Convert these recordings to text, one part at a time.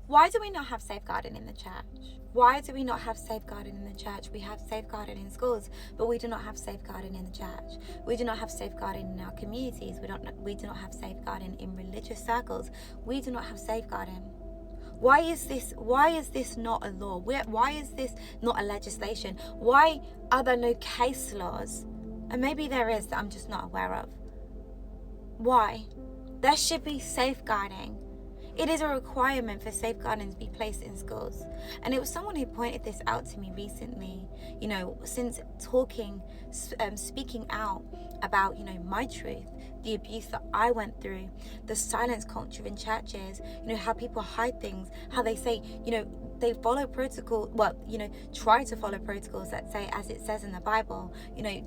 Why do we not have safeguarding in the church? Why do we not have safeguarding in the church? We have safeguarding in schools, but we do not have safeguarding in the church. We do not have safeguarding in our communities. We do not have safeguarding in religious circles. We do not have safeguarding. Why is this not a law? Why is this not a legislation? Why are there no case laws? And maybe there is that I'm just not aware of. Why? There should be safeguarding. It is a requirement for safeguarding to be placed in schools. And it was someone who pointed this out to me recently, since speaking out about, my truth, the abuse that I went through, the silence culture in churches, how people hide things, how they say, they follow protocol, try to follow protocols that say, as it says in the Bible,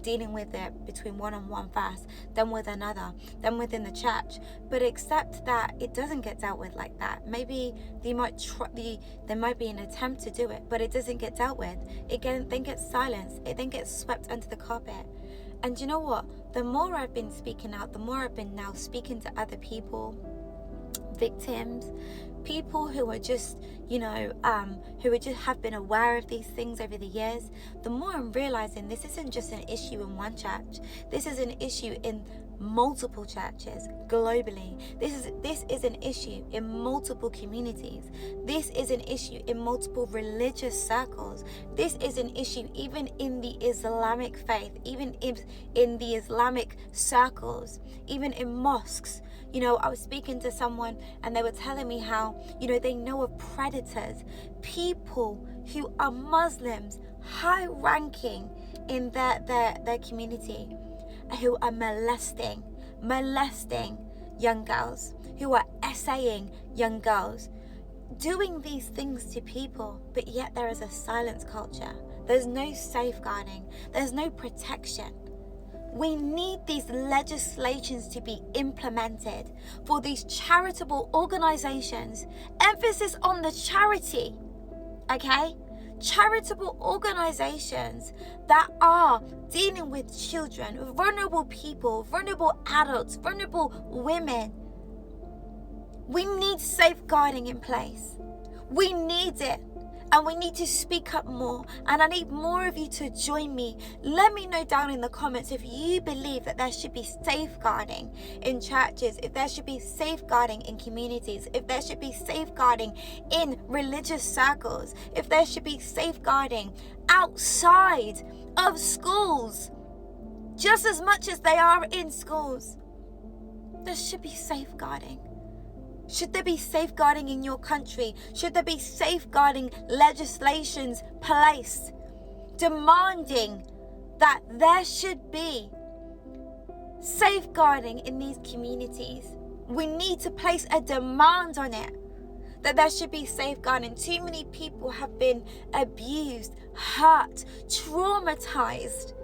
dealing with it between one-on-one first, then with another, then within the church. But except that it doesn't get dealt with like that. Maybe there might be an attempt to do it, but it doesn't get dealt with. It then gets silenced. It then gets swept under the carpet. And you know what? The more I've been speaking out, the more I've been now speaking to other people, victims, people who are just, have been aware of these things over the years, the more I'm realizing this isn't just an issue in one church. This is an issue in multiple churches globally. This is an issue in multiple communities. This is an issue in multiple religious circles. This is an issue even in the Islamic faith, even in the Islamic circles, even in mosques. I was speaking to someone and they were telling me how, they know of predators, people who are Muslims, high ranking in their community, who are molesting young girls, who are essaying young girls, doing these things to people, but yet there is a silence culture. There's no safeguarding. There's no protection. We need these legislations to be implemented for these charitable organizations. Emphasis on the charity, okay? Charitable organizations that are dealing with children, vulnerable people, vulnerable adults, vulnerable women. We need safeguarding in place. We need it. And we need to speak up more. And I need more of you to join me. Let me know down in the comments if you believe that there should be safeguarding in churches, if there should be safeguarding in communities, if there should be safeguarding in religious circles, if there should be safeguarding outside of schools, just as much as they are in schools. There should be safeguarding. Should there be safeguarding in your country? Should there be safeguarding legislations placed demanding that there should be safeguarding in these communities? We need to place a demand on it, that there should be safeguarding. Too many people have been abused, hurt, traumatized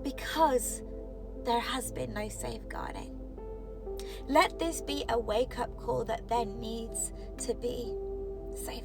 because there has been no safeguarding. Let this be a wake-up call that there needs to be safe.